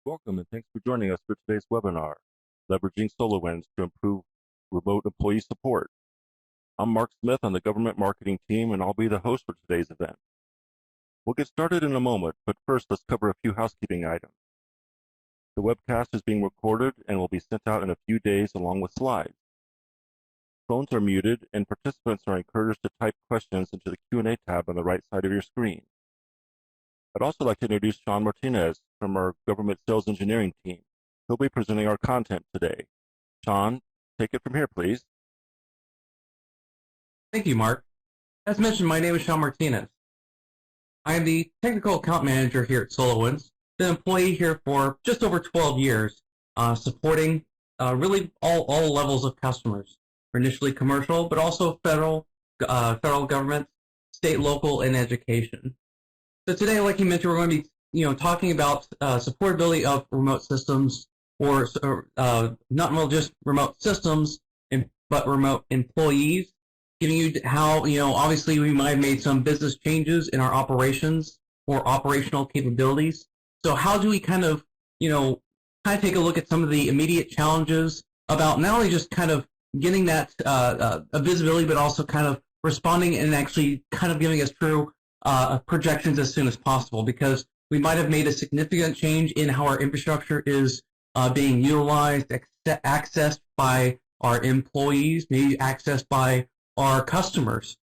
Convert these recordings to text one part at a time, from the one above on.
Welcome and thanks for joining us for today's webinar, Leveraging SolarWinds to Improve Remote Employee Support. I'm Mark Smith on the Government Marketing team, and I'll be the host for today's event. We'll get started in a moment, but first let's cover a few housekeeping items. The webcast is being recorded and will be sent out in a few days along with slides. Phones are muted, and participants are encouraged to type questions into the Q&A tab on the right side of your screen. I'd also like to introduce Sean Martinez from our Government Sales Engineering team. He'll be presenting our content today. Sean, take it from here, please. Thank you, Mark. As mentioned, my name is Sean Martinez. I am the Technical Account Manager here at SolarWinds, been an employee here for just over 12 years, supporting really all levels of customers, initially commercial, but also federal government, state, local, and education. So today, like you mentioned, we're going to be talking about supportability of remote systems, or not just remote systems, but remote employees, giving you how, obviously we might have made some business changes in our operations or operational capabilities. So how do we kind of take a look at some of the immediate challenges about not only just kind of getting that visibility, but also kind of responding and actually kind of giving us true projections as soon as possible, because we might have made a significant change in how our infrastructure is being utilized, accessed by our employees, maybe accessed by our customers.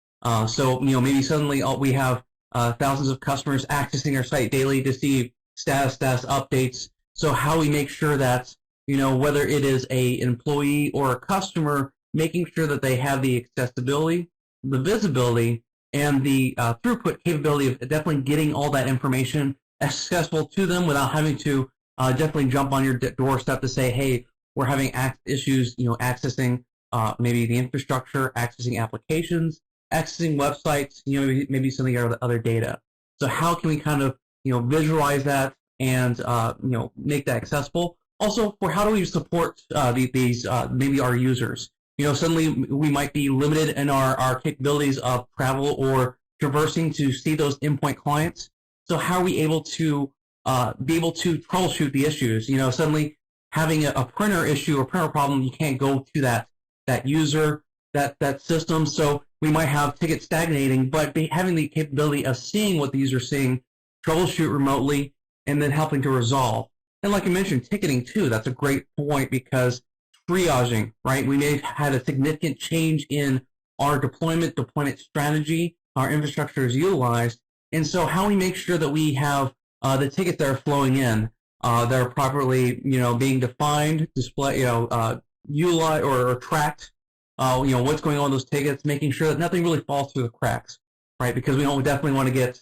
So maybe suddenly we have thousands of customers accessing our site daily to see status updates. So how we make sure that whether it is an employee or a customer, making sure that they have the accessibility, the visibility, and the throughput capability of definitely getting all that information accessible to them without having to definitely jump on your doorstep to say, hey, we're having issues, accessing maybe the infrastructure, accessing applications, accessing websites, maybe some of your other data. So how can we kind of, visualize that and, make that accessible? Also, for how do we support these maybe our users? Suddenly we might be limited in our capabilities of travel or traversing to see those endpoint clients. So how are we able to be able to troubleshoot the issues? Suddenly having a printer issue or printer problem, you can't go to that user, that system. So we might have tickets stagnating, but having the capability of seeing what the user is seeing, troubleshoot remotely, and then helping to resolve. And like I mentioned, ticketing too, that's a great point, because triaging, right? We may have had a significant change in our deployment strategy, our infrastructure is utilized, and so how we make sure that we have the tickets that are flowing in, that are properly, being defined, display, utilized or tracked, what's going on with those tickets, making sure that nothing really falls through the cracks, right? Because we don't definitely want to get,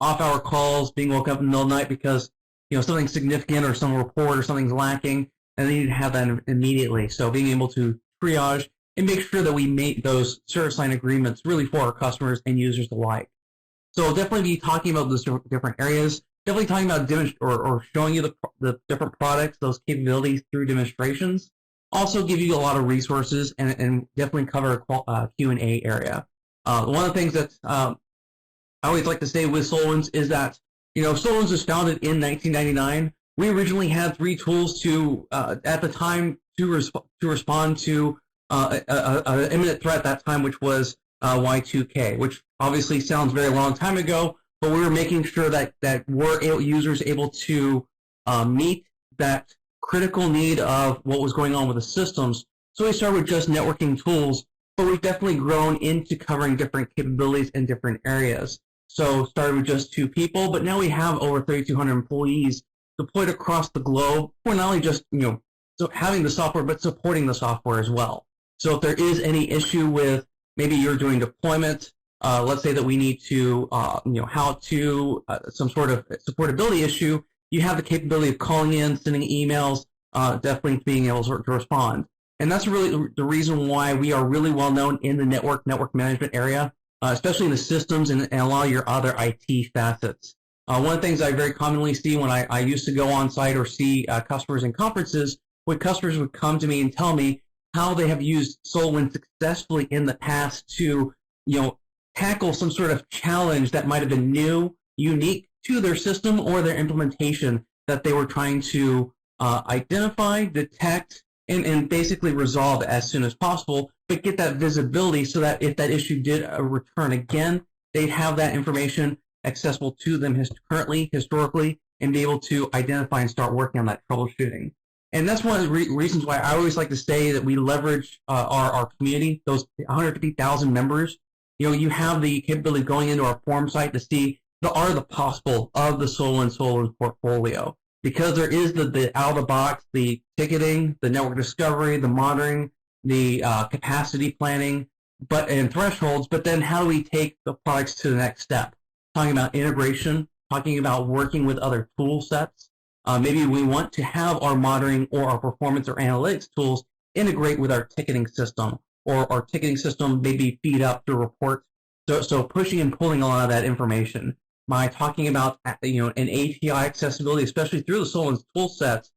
off-hour calls, being woken up in the middle of the night because, something significant or some report or something's lacking, and they need to have that immediately. So being able to triage and make sure that we make those service line agreements really for our customers and users alike. So I'll definitely be talking about those different areas, definitely talking about or showing you the different products, those capabilities through demonstrations. Also give you a lot of resources and definitely cover a Q&A area. One of the things that I always like to say with SolarWinds is that, SolarWinds was founded in 1999. We originally had 3 tools to, at the time, to respond to an imminent threat at that time, which was Y2K, which obviously sounds very long time ago, but we were making sure that users able to meet that critical need of what was going on with the systems. So we started with just networking tools, but we've definitely grown into covering different capabilities in different areas. So started with just 2 people, but now we have over 3,200 employees deployed across the globe. We're not only just, so having the software, but supporting the software as well. So if there is any issue with maybe you're doing deployment, let's say that we need to, some sort of supportability issue, you have the capability of calling in, sending emails, definitely being able to respond. And that's really the reason why we are really well known in the network management area, especially in the systems and a lot of your other IT facets. One of the things I very commonly see when I used to go on site or see customers in conferences, when customers would come to me and tell me how they have used SolarWinds successfully in the past to, tackle some sort of challenge that might have been new, unique to their system or their implementation that they were trying to identify, detect, and basically resolve as soon as possible, but get that visibility so that if that issue did return again, they'd have that information accessible to them historically, and be able to identify and start working on that troubleshooting. And that's one of the reasons why I always like to say that we leverage our community, those 150,000 members. You have the capability of going into our forum site to see the art of the possible of the SolarWinds portfolio. Because there is the out-of-the-box, the ticketing, the network discovery, the monitoring, the capacity planning, and thresholds, but then how do we take the products to the next step? Talking about integration, talking about working with other tool sets. Maybe we want to have our monitoring or our performance or analytics tools integrate with our ticketing system, or our ticketing system maybe feed up to reports. So pushing and pulling a lot of that information. By talking about an API accessibility, especially through the SolarWinds tool sets,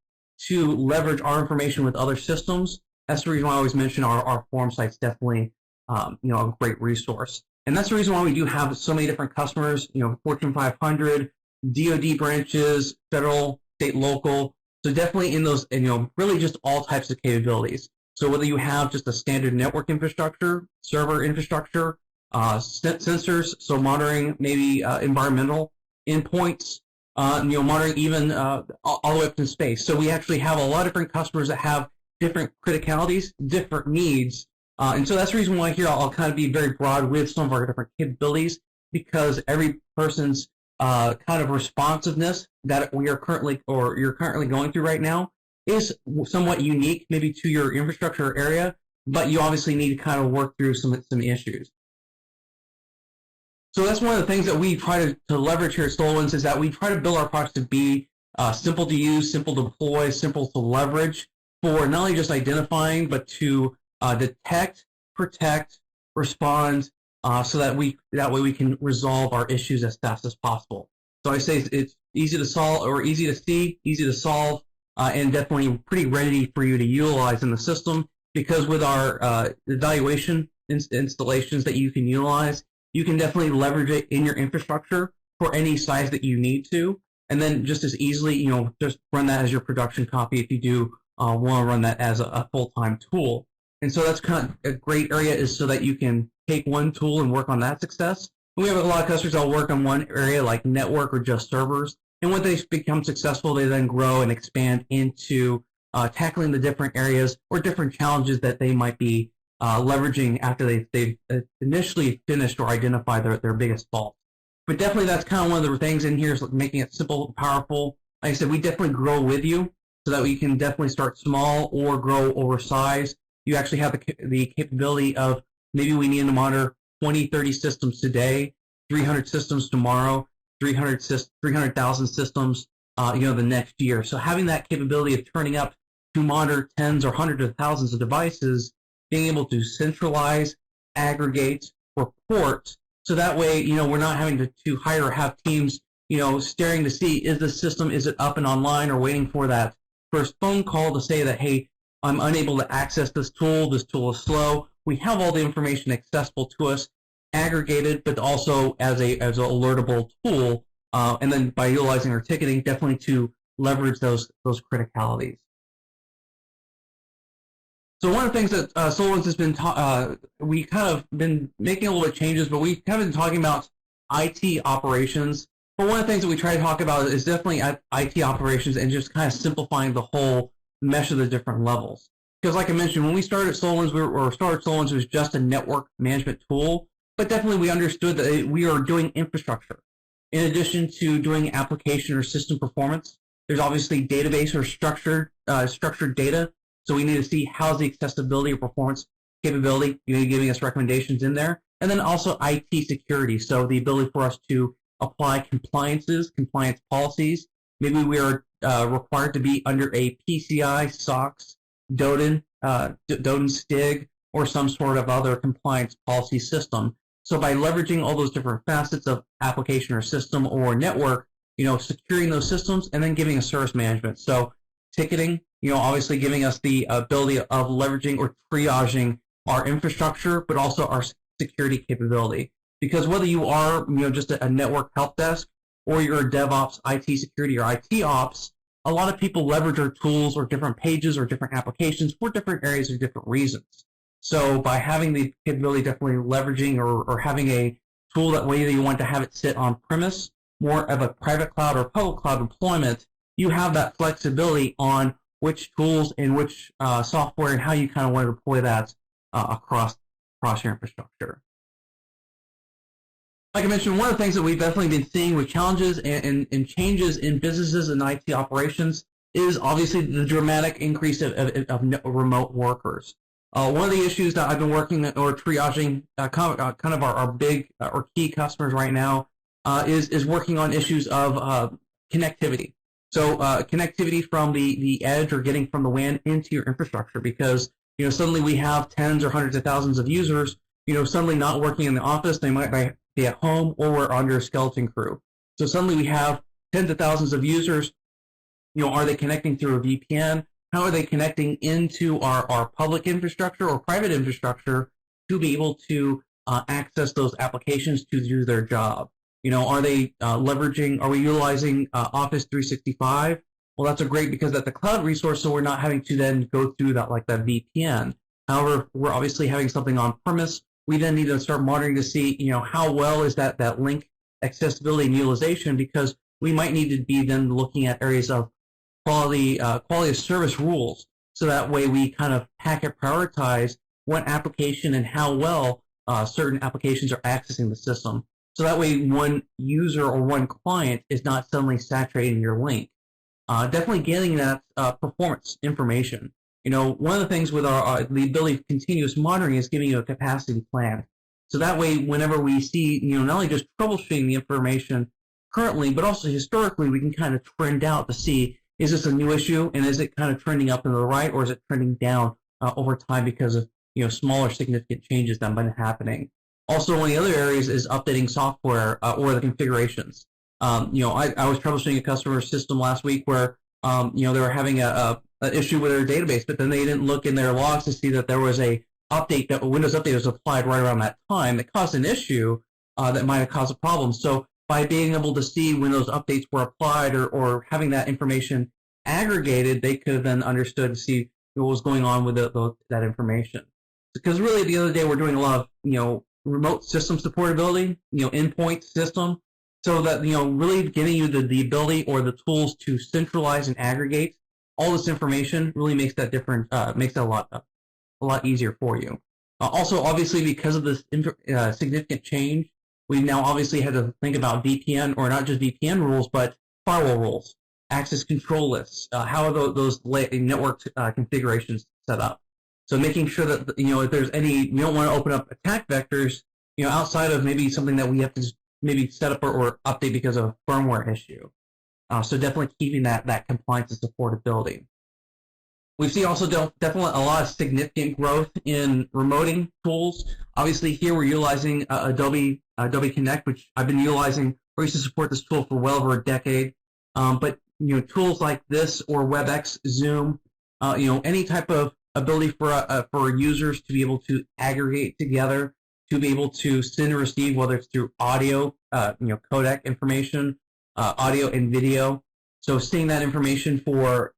to leverage our information with other systems. That's the reason why I always mention our forum site's definitely a great resource. And that's the reason why we do have so many different customers, Fortune 500, DoD branches, federal, state, local. So definitely in those, really just all types of capabilities. So whether you have just a standard network infrastructure, server infrastructure, sensors, so monitoring maybe environmental endpoints, monitoring even all the way up to space. So we actually have a lot of different customers that have different criticalities, different needs. And so that's the reason why here I'll kind of be very broad with some of our different capabilities, because every person's kind of responsiveness that we are currently, or you're currently going through right now, is somewhat unique maybe to your infrastructure area, but you obviously need to kind of work through some issues. So that's one of the things that we try to leverage here at SolarWinds, is that we try to build our products to be simple to use, simple to deploy, simple to leverage for not only just identifying, but to detect, protect, respond, so that way we can resolve our issues as fast as possible. So I say it's easy to solve, or easy to see, easy to solve, and definitely pretty ready for you to utilize in the system, because with our evaluation installations that you can utilize, you can definitely leverage it in your infrastructure for any size that you need to, and then just as easily, just run that as your production copy if you do want to run that as a full-time tool. And so that's kind of a great area, is so that you can take one tool and work on that success. And we have a lot of customers that will work on one area like network or just servers, and when they become successful, they then grow and expand into tackling the different areas or different challenges that they might be leveraging after they've initially finished or identified their biggest fault. But definitely that's kind of one of the things in here, is making it simple, powerful. Like I said, we definitely grow with you, so that we can definitely start small or grow over size. You actually have the capability of, maybe we need to monitor 20, 30 systems today, 300 systems tomorrow, 300,000 systems the next year. So having that capability of turning up to monitor tens or hundreds of thousands of devices, being able to centralize, aggregate, report, so that way, we're not having to hire or have teams, staring to see, is it up and online, or waiting for that first phone call to say that, hey, I'm unable to access this tool is slow. We have all the information accessible to us, aggregated, but also as an alertable tool, and then by utilizing our ticketing, definitely to leverage those criticalities. So one of the things that SolarWinds has been, we kind of been making a little bit of changes, but we have been talking about IT operations. But one of the things that we try to talk about is definitely IT operations, and just kind of simplifying the whole mesh of the different levels. Because like I mentioned, when we started SolarWinds, SolarWinds was just a network management tool, but definitely we understood that we are doing infrastructure. In addition to doing application or system performance, there's obviously database or structured data. So we need to see how's the accessibility or performance capability, giving us recommendations in there. And then also IT security, so the ability for us to apply compliance policies. Maybe we are required to be under a PCI, SOX, DODIN STIG, or some sort of other compliance policy system. So by leveraging all those different facets of application or system or network, securing those systems, and then giving us service management. So ticketing, obviously giving us the ability of leveraging or triaging our infrastructure, but also our security capability. Because whether you are, just a network help desk, or you're a DevOps, IT security, or IT ops, a lot of people leverage our tools or different pages or different applications for different areas or different reasons. So by having the capability, definitely leveraging or having a tool that way that you want to have it sit on premise, more of a private cloud or public cloud deployment, you have that flexibility on which tools and which software and how you kind of want to deploy that across your infrastructure. Like I mentioned, one of the things that we've definitely been seeing with challenges and changes in businesses and IT operations is obviously the dramatic increase of remote workers. One of the issues that I've been working or triaging kind of our big or key customers right now is working on issues of connectivity. So connectivity from the edge or getting from the WAN into your infrastructure, because suddenly we have tens or hundreds of thousands of users suddenly not working in the office. They might be at home or we're under a skeleton crew. So suddenly we have tens of thousands of users. Are they connecting through a VPN? How are they connecting into our public infrastructure or private infrastructure to be able to access those applications to do their job? Are they leveraging, are we utilizing Office 365? Well, that's great because that's a cloud resource, so we're not having to then go through that like that VPN. However, we're obviously having something on premise. We then need to start monitoring to see, how well is that link accessibility and utilization, because we might need to be then looking at areas of quality of service rules, so that way we kind of packet prioritize what application and how well certain applications are accessing the system. So that way one user or one client is not suddenly saturating your link. Definitely getting that performance information. One of the things with the ability of continuous monitoring is giving you a capacity plan. So that way, whenever we see, not only just troubleshooting the information currently, but also historically, we can kind of trend out to see, is this a new issue, and is it kind of trending up and to the right, or is it trending down over time because of smaller significant changes that have been happening. Also, one of the other areas is updating software or the configurations. I was troubleshooting a customer system last week where they were having an issue with their database, but then they didn't look in their logs to see that there was a Windows update was applied right around that time that caused an issue that might have caused a problem. So by being able to see when those updates were applied or having that information aggregated, they could have then understood to see what was going on with that information. Because really, at the end of the day, we're doing a lot of remote system supportability, endpoint system, so that really giving you the ability or the tools to centralize and aggregate all this information really makes that different, makes that a lot easier for you. Also, obviously, because of this significant change, we now obviously had to think about VPN, or not just VPN rules, but firewall rules, access control lists. How are those network configurations set up? So making sure that if there's any, you don't want to open up attack vectors, outside of maybe something that we have to maybe set up or update because of a firmware issue. So definitely keeping that compliance and supportability. We've seen also definitely a lot of significant growth in remoting tools. Obviously, here we're utilizing Adobe Connect, which I've been utilizing or used to support this tool for well over a decade. But tools like this or WebEx, Zoom, any type of ability for users to be able to aggregate together, to be able to send and receive, whether it's through audio, codec information, audio and video. So seeing that information for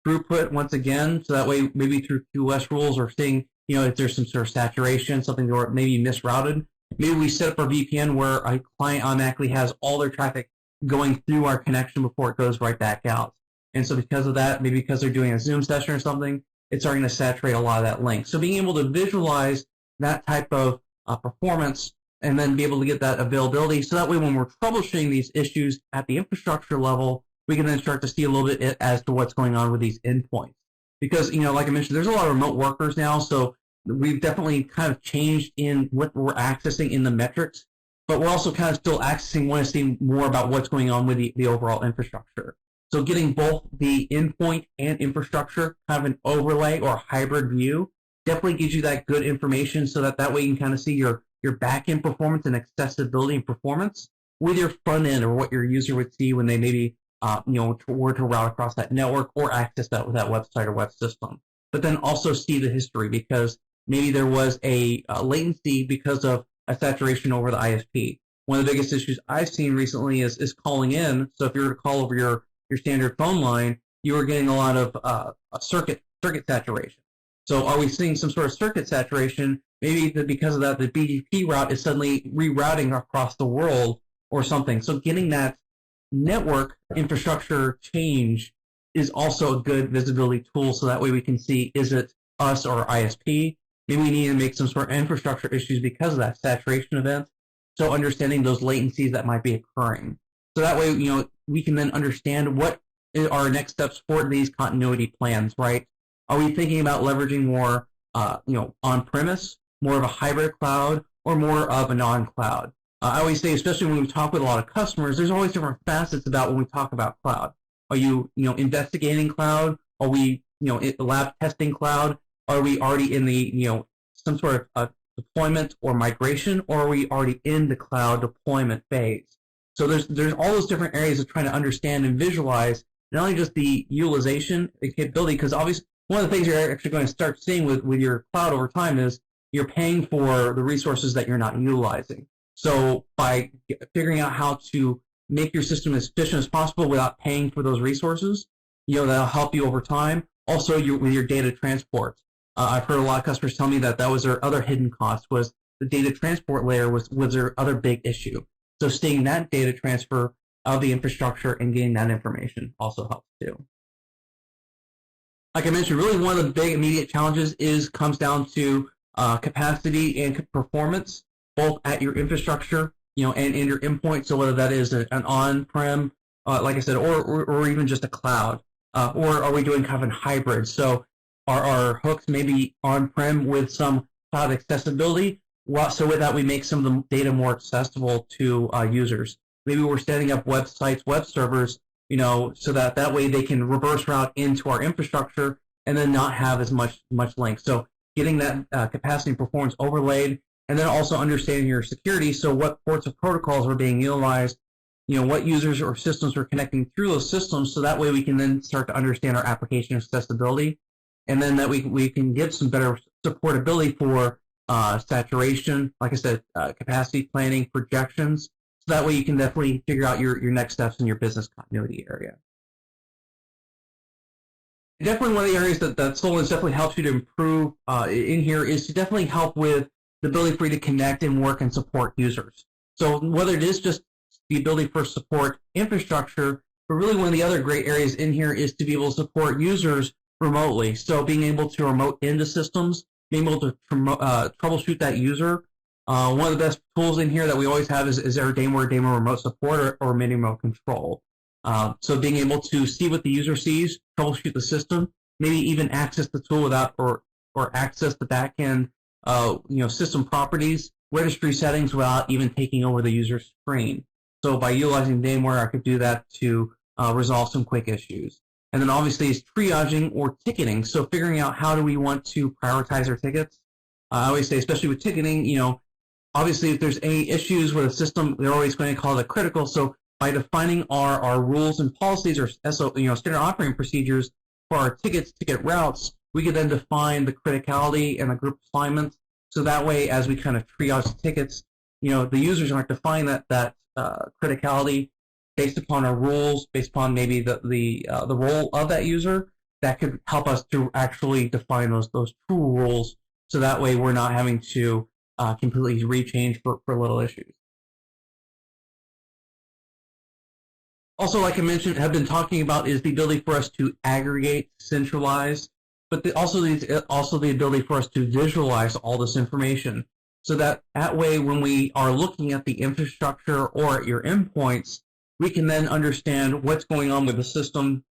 throughput once again, so that way maybe through QoS rules or seeing if there's some sort of saturation, something or maybe misrouted. Maybe we set up our VPN where a client automatically has all their traffic going through our connection before it goes right back out. And so because of that, maybe because they're doing a Zoom session or something, it's starting to saturate a lot of that link. So being able to visualize that type of performance and then be able to get that availability, so that way when we're troubleshooting these issues at the infrastructure level, we can then start to see a little bit as to what's going on with these endpoints. Because, like I mentioned, there's a lot of remote workers now, so we've definitely kind of changed in what we're accessing in the metrics, but we're also kind of still want to see more about what's going on with the overall infrastructure. So getting both the endpoint and infrastructure, kind of an overlay or hybrid view, definitely gives you that good information, so that way you can kind of see your back-end performance and accessibility and performance with your front end, or what your user would see when they maybe were to route across that network or access that website or web system. But then also see the history, because maybe there was a latency because of a saturation over the ISP. One of the biggest issues I've seen recently is calling in. So if you were to call over your your standard phone line, you are getting a lot of circuit saturation. So are we seeing some sort of circuit saturation? Maybe because of that, the BGP route is suddenly rerouting across the world or something. So getting that network infrastructure change is also a good visibility tool. So that way we can see, is it us or ISP? Maybe we need to make some sort of infrastructure issues because of that saturation event. So understanding those latencies that might be occurring. So that way, we can then understand what are our next steps for these continuity plans, right? Are we thinking about leveraging more, on-premise, more of a hybrid cloud, or more of a non-cloud? I always say, especially when we talk with a lot of customers, there's always different facets about when we talk about cloud. Are you, investigating cloud? Are we, lab testing cloud? Are we already in the, some sort of deployment or migration, or are we already in the cloud deployment phase? So there's all those different areas of trying to understand and visualize not only just the utilization and capability, because obviously one of the things you're actually going to start seeing with your cloud over time is you're paying for the resources that you're not utilizing. So by figuring out how to make your system as efficient as possible without paying for those resources, that'll help you over time. Also, with your data transport. I've heard a lot of customers tell me that was their other hidden cost, was the data transport layer was their other big issue. So seeing that data transfer of the infrastructure and getting that information also helps too. Like I mentioned, really one of the big immediate challenges comes down to capacity and performance, both at your infrastructure, and in your endpoint. So whether that is an on-prem, like I said, or even just a cloud, or are we doing kind of a hybrid? So are our hooks maybe on-prem with some cloud accessibility? So with that, we make some of the data more accessible to users. Maybe we're setting up websites, web servers, so that way they can reverse route into our infrastructure and then not have as much link. So getting that capacity and performance overlaid, and then also understanding your security. So what ports of protocols are being utilized, what users or systems are connecting through those systems. So that way we can then start to understand our application accessibility, and then that we can give some better supportability for saturation, like I said, capacity planning, projections. So that way you can definitely figure out your next steps in your business continuity area. Definitely one of the areas that SolarWinds definitely helps you to improve in here is to definitely help with the ability for you to connect and work and support users. So whether it is just the ability for support infrastructure, but really one of the other great areas in here is to be able to support users remotely. So being able to remote into systems, being able to troubleshoot that user. One of the best tools in here that we always have is our Dameware remote support or mini remote control. So being able to see what the user sees, troubleshoot the system, maybe even access the tool without or access the backend system properties, registry settings without even taking over the user's screen. So by utilizing Dameware, I could do that to resolve some quick issues. And then obviously is triaging or ticketing. So figuring out how do we want to prioritize our tickets. I always say, especially with ticketing, obviously if there's any issues with a system, they're always going to call it critical. So by defining our rules and policies or standard operating procedures for our ticket routes, we can then define the criticality and the group assignments. So that way, as we kind of triage tickets, the users aren't defining that criticality based upon our rules, based upon maybe the role of that user. That could help us to actually define those true rules. So that way, we're not having to completely rechange for little issues. Also, like I mentioned, have been talking about is the ability for us to aggregate, centralize, but also the ability for us to visualize all this information. So that way, when we are looking at the infrastructure or at your endpoints, we can then understand what's going on with the system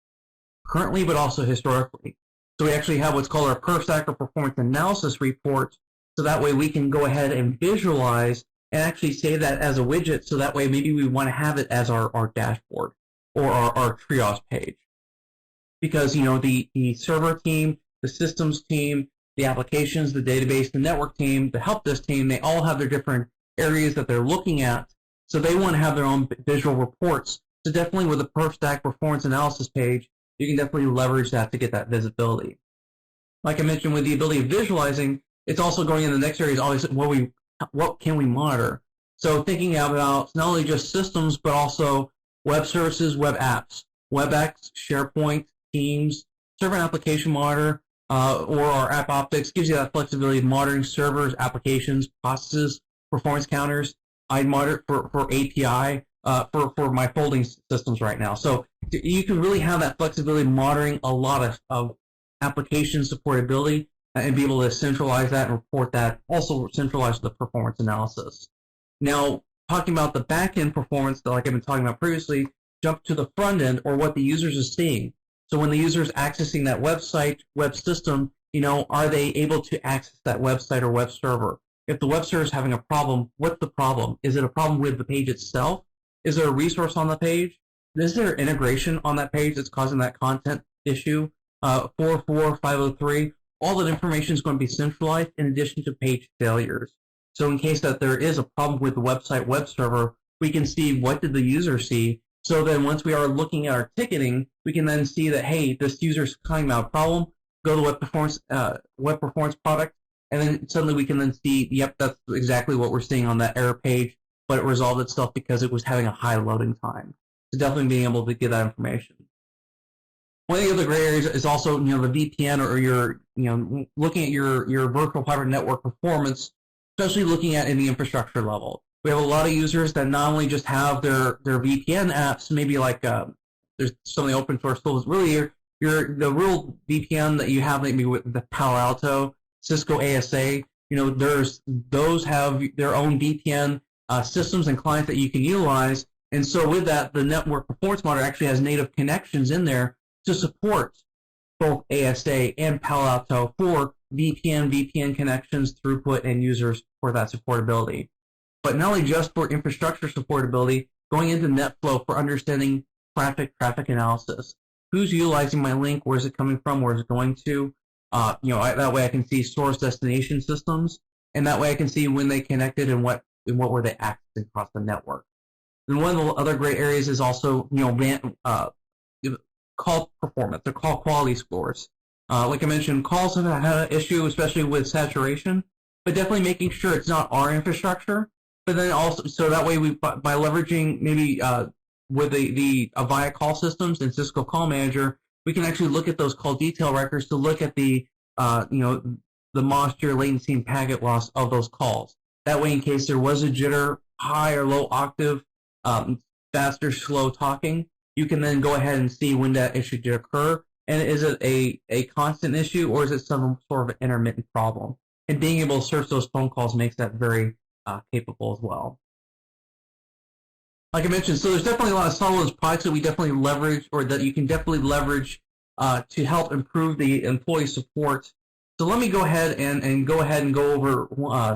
currently, but also historically. So we actually have what's called our per stack or performance analysis report. So that way we can go ahead and visualize and actually save that as a widget. So that way maybe we want to have it as our dashboard or our triage page. Because, the server team, the systems team, the applications, the database, the network team, the help desk team, they all have their different areas that they're looking at. So they want to have their own visual reports. So definitely with the per stack performance analysis page, you can definitely leverage that to get that visibility. Like I mentioned, with the ability of visualizing, it's also going in the next area is obviously what can we monitor? So thinking about not only just systems, but also web services, web apps. WebEx, SharePoint, Teams, Server and Application Monitor, or our AppOps gives you that flexibility of monitoring servers, applications, processes, performance counters. I monitor for API for my folding systems right now. So you can really have that flexibility of monitoring a lot of application supportability and be able to centralize that and report that. Also centralize the performance analysis. Now, talking about the back-end performance, like I've been talking about previously, jump to the front end or what the users are seeing. So when the user is accessing that website, web system, are they able to access that website or web server? If the web server is having a problem, what's the problem? Is it a problem with the page itself? Is there a resource on the page? Is there integration on that page that's causing that content issue? 44503, all that information is going to be centralized in addition to page failures. So in case that there is a problem with the website web server, we can see what did the user see. So then once we are looking at our ticketing, we can then see that, hey, this user is talking about a problem, go to web performance product, and then suddenly we can then see, yep, that's exactly what we're seeing on that error page, but it resolved itself because it was having a high loading time. So definitely being able to get that information. One of the other gray areas is also, the VPN or your, looking at your virtual private network performance, especially looking at in the infrastructure level. We have a lot of users that not only just have their VPN apps, maybe like there's some of the open source tools. Really, the real VPN that you have, maybe with the Palo Alto, Cisco ASA. Those have their own VPN systems and clients that you can utilize. And so with that, the network performance monitor actually has native connections in there to support both ASA and Palo Alto for VPN connections, throughput, and users for that supportability. But not only just for infrastructure supportability, going into NetFlow for understanding traffic analysis. Who's utilizing my link? Where is it coming from? Where is it going to? That way I can see source destination systems, and that way I can see when they connected and what were they accessing across the network. And one of the other great areas is also call performance or call quality scores. Like I mentioned, calls have had an issue, especially with saturation, but definitely making sure it's not our infrastructure. But then also, so that way by leveraging maybe with the Avaya call systems and Cisco Call Manager, we can actually look at those call detail records to look at the posture, latency, and packet loss of those calls. That way, in case there was a jitter, high or low octave, fast or slow talking, you can then go ahead and see when that issue did occur. And is it a constant issue, or is it some sort of an intermittent problem? And being able to search those phone calls makes that very capable as well. Like I mentioned, so there's definitely a lot of SolarWinds products that we definitely leverage, or that you can definitely leverage to help improve the employee support. So let me go ahead and go over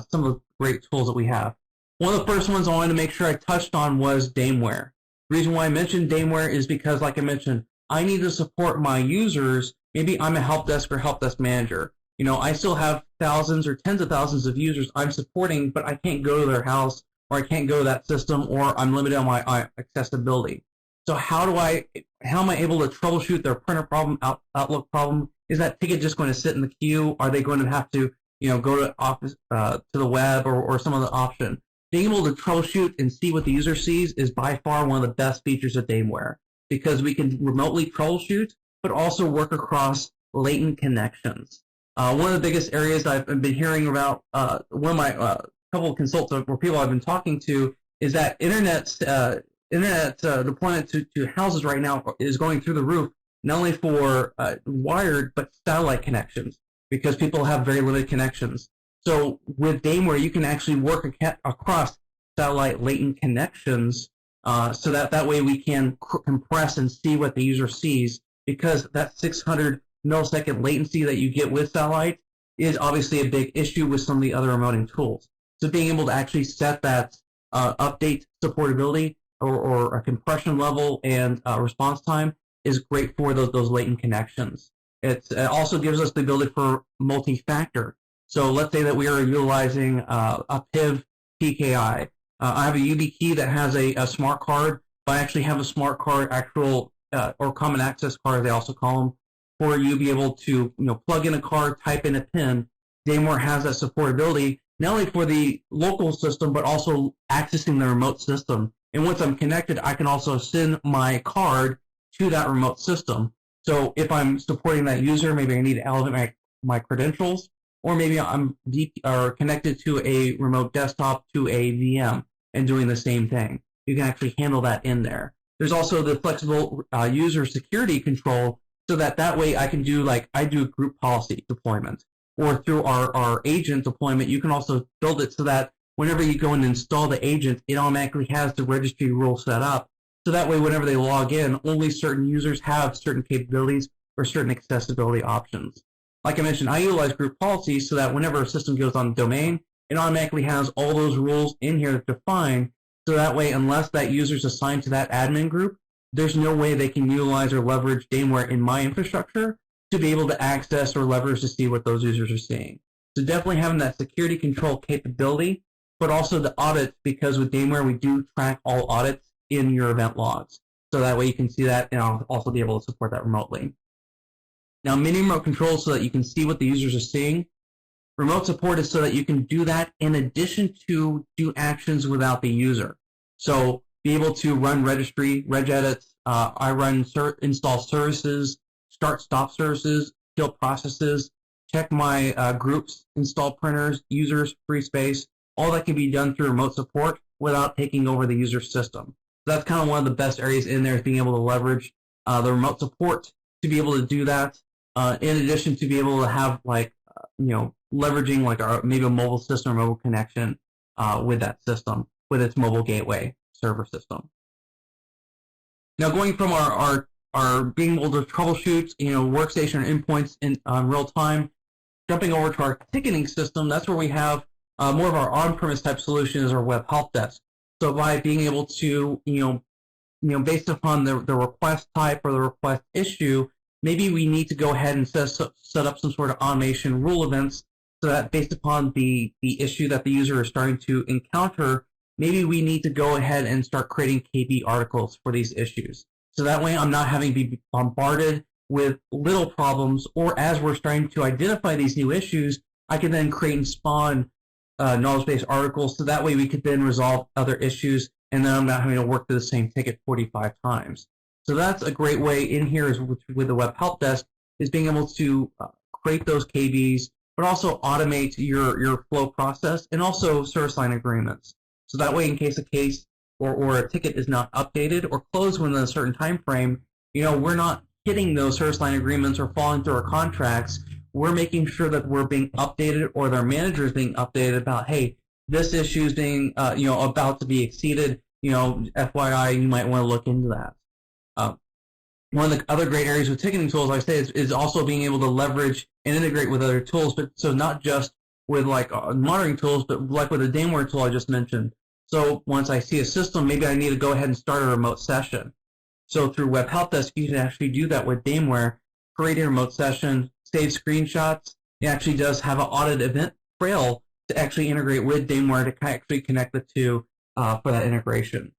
some of the great tools that we have. One of the first ones I wanted to make sure I touched on was Dameware. The reason why I mentioned Dameware is because, like I mentioned, I need to support my users. Maybe I'm a help desk or help desk manager. I still have thousands or tens of thousands of users I'm supporting, but I can't go to their house, or I can't go to that system, or I'm limited on my accessibility. So how am I able to troubleshoot their printer problem, Outlook problem? Is that ticket just going to sit in the queue? Are they going to have to, go to Office to the web or some other option? Being able to troubleshoot and see what the user sees is by far one of the best features of Dameware, because we can remotely troubleshoot, but also work across latent connections. One of the biggest areas I've been hearing about, one of my couple of consultants or people I've been talking to, is that internet deployment to houses right now is going through the roof, not only for wired but satellite connections, because people have very limited connections. So with Dameware, you can actually work across satellite latent connections, so that way we can compress and see what the user sees, because that 600 millisecond latency that you get with satellite is obviously a big issue with some of the other remoting tools. So being able to actually set that update supportability or a compression level and response time is great for those latent connections. It also gives us the ability for multi-factor. So let's say that we are utilizing a PIV PKI. I have a YubiKey that has a smart card, but I actually have a smart card or common access card, they also call them, for you to be able to plug in a card, type in a PIN. Dameware has that supportability, not only for the local system, but also accessing the remote system. And once I'm connected, I can also send my card to that remote system. So if I'm supporting that user, maybe I need to elevate my credentials, or maybe I'm connected to a remote desktop to a VM and doing the same thing. You can actually handle that in there. There's also the flexible user security control, so that way I can do like I do group policy deployment, or through our agent deployment, you can also build it so that whenever you go and install the agent, it automatically has the registry rule set up. So that way, whenever they log in, only certain users have certain capabilities or certain accessibility options. Like I mentioned, I utilize group policies so that whenever a system goes on the domain, it automatically has all those rules in here defined. So that way, unless that user is assigned to that admin group, there's no way they can utilize or leverage Dameware in my infrastructure to be able to access or leverage to see what those users are seeing. So definitely having that security control capability, but also the audits, because with Dameware, we do track all audits in your event logs. So that way you can see that, and I'll also be able to support that remotely. Now, mini remote control so that you can see what the users are seeing. Remote support is so that you can do that in addition to do actions without the user. So be able to run registry, reg edits, I run install services, start stop services, kill processes, check my groups, install printers, users, free space. All that can be done through remote support without taking over the user system. So that's kind of one of the best areas in there, is being able to leverage the remote support to be able to do that. In addition to be able to have leveraging like maybe a mobile system or mobile connection with that system, with its mobile gateway server system. Now, going from our being able to troubleshoot workstation or endpoints in real time, jumping over to our ticketing system, that's where we have more of our on-premise type solution is our web help desk. So by being able to based upon the request type or the request issue, maybe we need to go ahead and set up some sort of automation rule events, so that based upon the issue that the user is starting to encounter, maybe we need to go ahead and start creating KB articles for these issues. So that way I'm not having to be bombarded with little problems, or as we're starting to identify these new issues, I can then create and spawn knowledge-based articles, so that way we could then resolve other issues, and then I'm not having to work through the same ticket 45 times. So that's a great way in here is with the web help desk, is being able to create those KBs, but also automate your flow process, and also service line agreements. So that way, in case a case or a ticket is not updated or closed within a certain time frame, we're not hitting those service line agreements or falling through our contracts. We're making sure that we're being updated, or their manager is being updated about, hey, this issue is being about to be exceeded. FYI, you might want to look into that. One of the other great areas with ticketing tools, like I say, is also being able to leverage and integrate with other tools. But so not just with like monitoring tools, but like with the Dameware tool I just mentioned. So once I see a system, maybe I need to go ahead and start a remote session. So through Web Help Desk, you can actually do that with Dameware, create a remote session, save screenshots. It actually does have an audit event trail to actually integrate with Dameware to actually connect the two for that integration.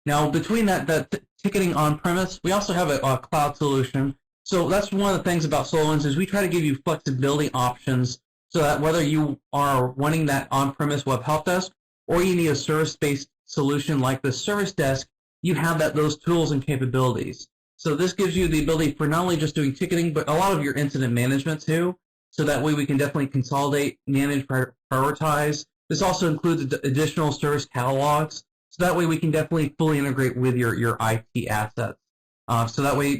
Now, between that ticketing on-premise, we also have a cloud solution. So that's one of the things about SolarWinds is we try to give you flexibility options, so that whether you are wanting that on-premise web help desk or you need a service-based solution like the service desk, you have those tools and capabilities. So this gives you the ability for not only just doing ticketing, but a lot of your incident management too. So that way we can definitely consolidate, manage, prioritize. This also includes additional service catalogs. So that way we can definitely fully integrate with your IT assets. So that way,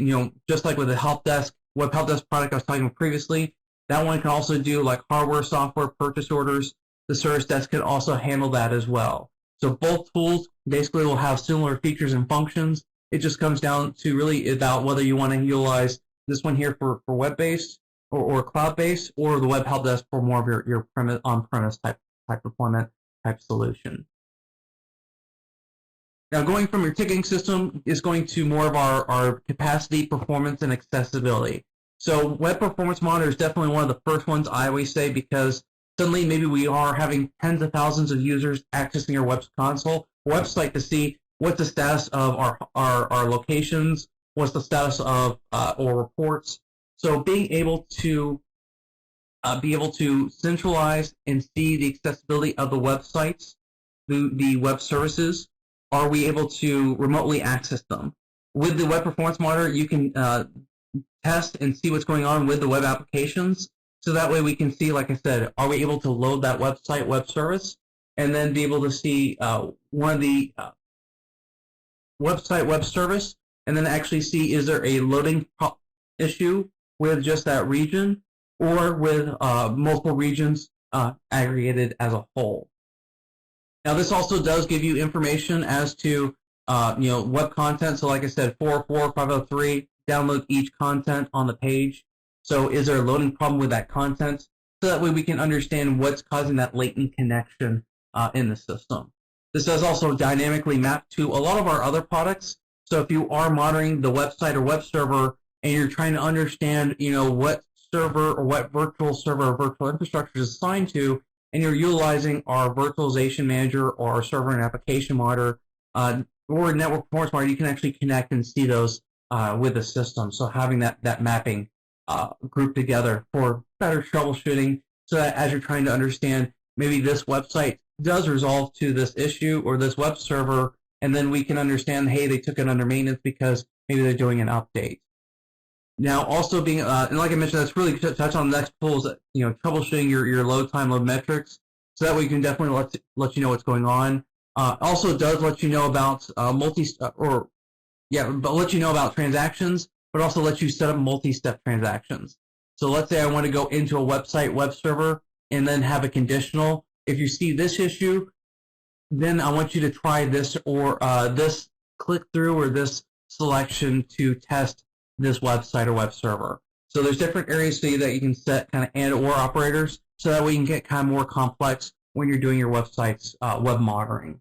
just like with the help desk, web help desk product I was talking about previously, that one can also do like hardware, software, purchase orders. The service desk can also handle that as well. So both tools basically will have similar features and functions. It just comes down to really about whether you want to utilize this one here for web-based or cloud-based, or the web help desk for more of your on-premise type deployment type solution. Now, going from your ticketing system is going to more of our capacity, performance, and accessibility. So Web Performance Monitor is definitely one of the first ones I always say, because suddenly maybe we are having tens of thousands of users accessing your web console website to see what's the status of our locations, what's the status of or reports. So being able to centralize and see the accessibility of the websites, the web services. Are we able to remotely access them? With the Web Performance Monitor, you can test and see what's going on with the web applications. So that way we can see, like I said, are we able to load that website, web service, and then be able to see one of the website, web service, and then actually see is there a loading issue with just that region or with multiple regions aggregated as a whole. Now this also does give you information as to web content. So like I said, 404, 503, download each content on the page. So is there a loading problem with that content? So that way we can understand what's causing that latent connection in the system. This does also dynamically map to a lot of our other products. So if you are monitoring the website or web server and you're trying to understand, what server or what virtual server or virtual infrastructure is assigned to, and you're utilizing our virtualization manager or our server and application monitor or network performance monitor, you can actually connect and see those with the system. So having that mapping grouped together for better troubleshooting, so that as you're trying to understand maybe this website does resolve to this issue or this web server, and then we can understand, hey, they took it under maintenance because maybe they're doing an update. Now, also being, and like I mentioned, that's really touch on the next tool is, troubleshooting your load time, load metrics. So that way you can definitely let you know what's going on. Also does let you know about let you know about transactions, but also lets you set up multi-step transactions. So let's say I want to go into a website, web server, and then have a conditional. If you see this issue, then I want you to try this or this click through or this selection to test this website or web server. So there's different areas so that you can set kind of and or operators, so that way you can get kind of more complex when you're doing your website's web monitoring.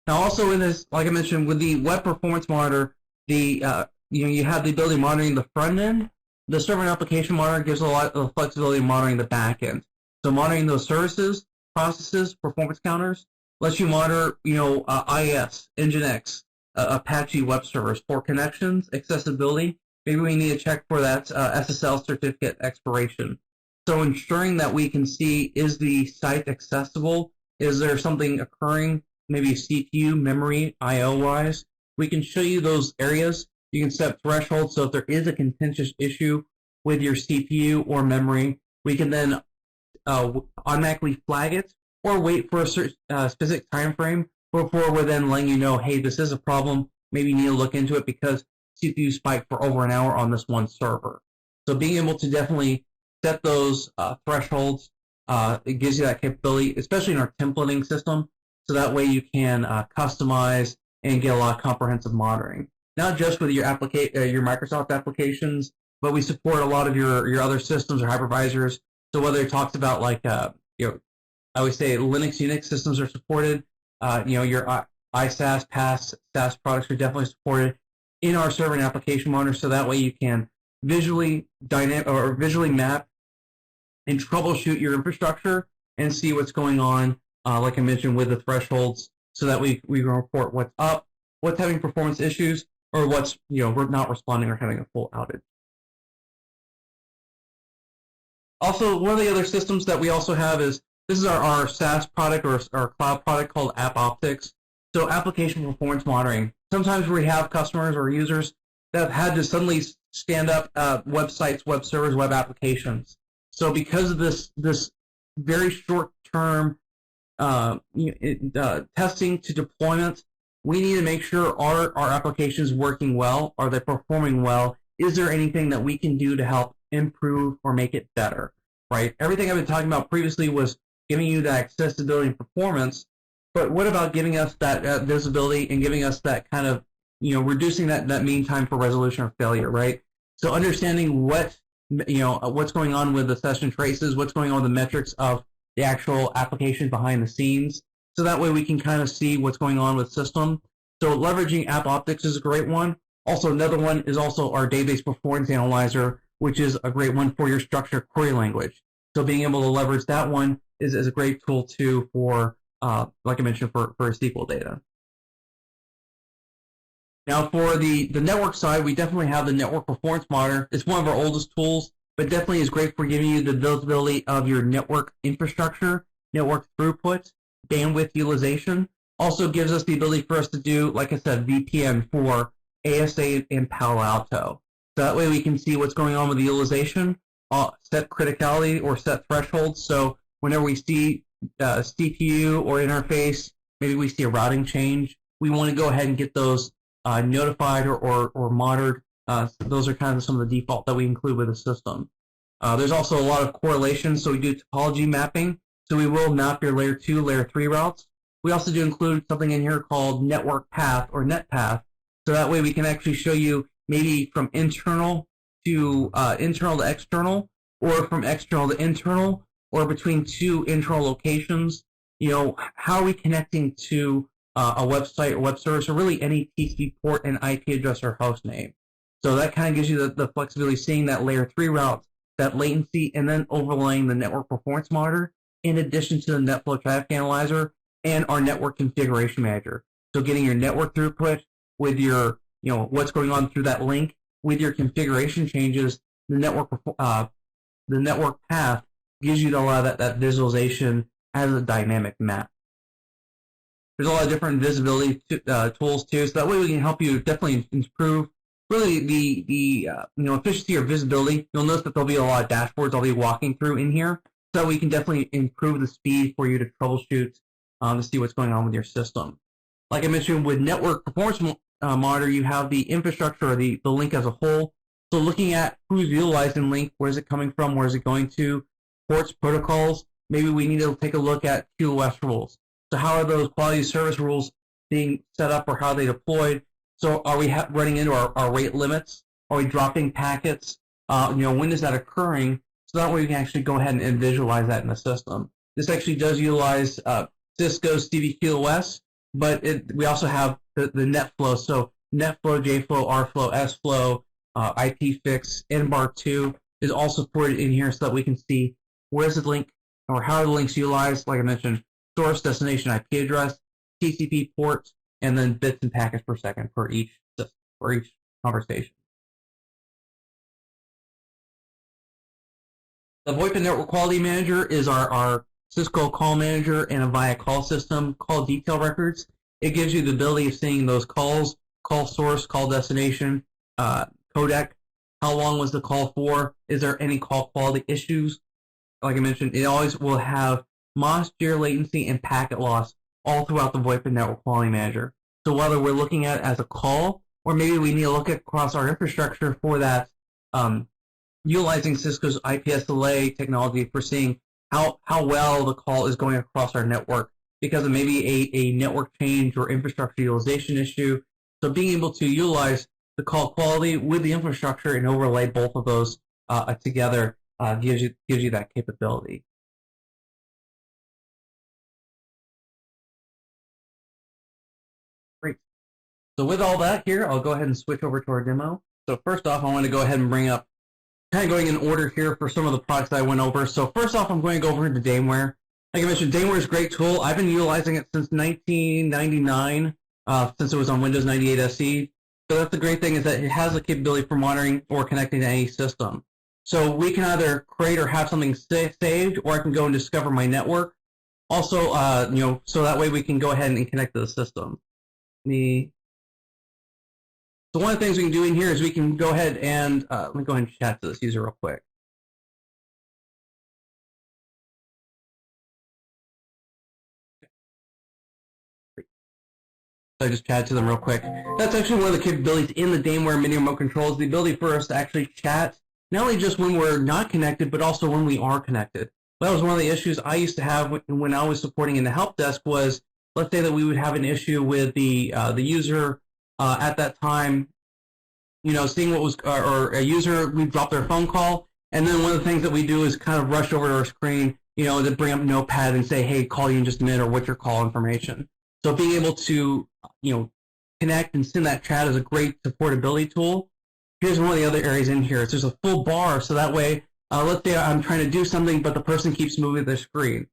Now also in this, like I mentioned, with the Web Performance Monitor, you have the ability of monitoring the front end. The Server and Application Monitor gives a lot of flexibility of monitoring the back end. So monitoring those services, processes, performance counters, lets you monitor, IIS, Nginx, Apache web servers for connections, accessibility. Maybe we need to check for that SSL certificate expiration. So ensuring that we can see, is the site accessible? Is there something occurring, maybe CPU, memory, IO-wise? We can show you those areas. You can set thresholds, so if there is a contentious issue with your CPU or memory, we can then automatically flag it or wait for a specific time frame before we're then letting you know, hey, this is a problem. Maybe you need to look into it because CPU spiked for over an hour on this one server. So being able to definitely set those thresholds, it gives you that capability, especially in our templating system, so that way you can customize and get a lot of comprehensive monitoring. Not just with your your Microsoft applications, but we support a lot of your other systems or hypervisors. So whether it talks about like I always say Linux, Unix systems are supported. Your ISaaS, PaaS, SaaS products are definitely supported in our server and application monitor. So that way you can visually map and troubleshoot your infrastructure and see what's going on. Like I mentioned with the thresholds, so that we can report what's up, what's having performance issues, or what's we're not responding or having a full outage. Also, one of the other systems that we also have is, this is our SaaS product or our cloud product called AppOps. So application performance monitoring. Sometimes we have customers or users that have had to suddenly stand up websites, web servers, web applications. So because of this very short-term testing to deployment, we need to make sure our applications working well. Are they performing well? Is there anything that we can do to help improve or make it better? Right? Everything I've been talking about previously was giving you that accessibility and performance, but what about giving us that visibility and giving us that kind of, reducing that mean time for resolution or failure, right? So understanding what's going on with the session traces, what's going on with the metrics of the actual application behind the scenes, so that way we can kind of see what's going on with system. So leveraging AppOps is a great one. Also, another one is also our database performance analyzer, which is a great one for your structured query language. So being able to leverage that one is a great tool too for, like I mentioned, for SQL data. Now for the network side, we definitely have the Network Performance Monitor. It's one of our oldest tools, but definitely is great for giving you the visibility of your network infrastructure, network throughput, bandwidth utilization. Also gives us the ability for us to do, like I said, VPN for ASA and Palo Alto. So that way we can see what's going on with the utilization, set criticality or set thresholds. So whenever we see CPU or interface, maybe we see a routing change, we want to go ahead and get those notified or monitored. Those are kind of some of the default that we include with the system. There's also a lot of correlations, so we do topology mapping. So we will map your layer 2, layer 3 routes. We also do include something in here called network path or net path. So that way we can actually show you maybe from internal to external, or from external to internal, or between two internal locations. How are we connecting to a website or web service, or really any TCP port and IP address or host name. So that kind of gives you the flexibility, seeing that layer 3 routes, that latency, and then overlaying the network performance monitor in addition to the NetFlow traffic analyzer and our network configuration manager. So getting your network throughput with your, what's going on through that link, with your configuration changes, the network path gives you a lot of that visualization as a dynamic map. There's a lot of different visibility tools too, so that way we can help you definitely improve really the efficiency or visibility. You'll notice that there'll be a lot of dashboards I'll be walking through in here, so we can definitely improve the speed for you to troubleshoot to see what's going on with your system. Like I mentioned, with network performance monitor, you have the infrastructure or the link as a whole. So looking at who's utilizing link, where is it coming from, where is it going to, ports, protocols. Maybe we need to take a look at QoS rules. So how are those quality of service rules being set up, or how are they deployed? So are we running into our rate limits? Are we dropping packets? When is that occurring? So that way we can actually go ahead and visualize that in the system. This actually does utilize Cisco's CVQoS, but we also have the NetFlow. So NetFlow, JFlow, RFlow, SFlow, IPFix, NBAR2 is all supported in here, so that we can see where's the link, or how are the links utilized. Like I mentioned, source, destination, IP address, TCP port, and then bits and packets per second for each conversation. The VoIP and Network Quality Manager is our Cisco call manager and a VIA call system, call detail records. It gives you the ability of seeing those calls, call source, call destination, codec, how long was the call for, is there any call quality issues. Like I mentioned, it always will have MOS, geo latency, and packet loss all throughout the VoIP and Network Quality Manager. So whether we're looking at it as a call, or maybe we need to look across our infrastructure for that, utilizing Cisco's IPSLA technology for seeing how well the call is going across our network because of maybe a network change or infrastructure utilization issue. So being able to utilize the call quality with the infrastructure and overlay both of those together gives you that capability. Great. So with all that here, I'll go ahead and switch over to our demo. So first off, I want to go ahead and bring up, kind of going in order here for some of the products that I went over. So first off, I'm going to go over into Dameware. Like I mentioned, Dameware is a great tool. I've been utilizing it since 1999, since it was on Windows 98 SE. So that's the great thing, is that it has the capability for monitoring or connecting to any system. So we can either create or have something saved, or I can go and discover my network. Also, so that way we can go ahead and connect to the system. So one of the things we can do in here is we can go ahead and, let me go ahead and chat to this user real quick. So I just chatted to them real quick. That's actually one of the capabilities in the Dameware mini remote controls, the ability for us to actually chat, not only just when we're not connected, but also when we are connected. That was one of the issues I used to have when I was supporting in the help desk was, let's say that we would have an issue with the user at that time, seeing what was, or a user, we drop their phone call, and then one of the things that we do is kind of rush over to our screen, to bring up Notepad and say, hey, call you in just a minute, or what's your call information. So being able to, connect and send that chat is a great supportability tool. Here's one of the other areas in here. There's a full bar, so that way, let's say I'm trying to do something, but the person keeps moving their screen.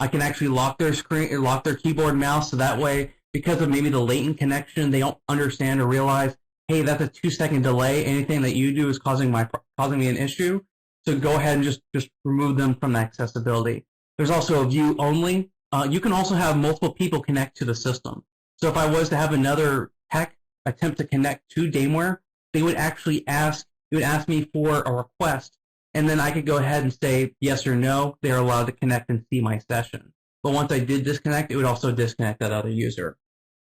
I can actually lock their screen, lock their keyboard and mouse, so that way, because of maybe the latent connection, they don't understand or realize, hey, that's a 2-second delay. Anything that you do is causing me an issue. So go ahead and just remove them from the accessibility. There's also a view only. You can also have multiple people connect to the system. So if I was to have another tech attempt to connect to Dameware, they would actually ask me for a request, and then I could go ahead and say yes or no. They're allowed to connect and see my session. But once I did disconnect, it would also disconnect that other user.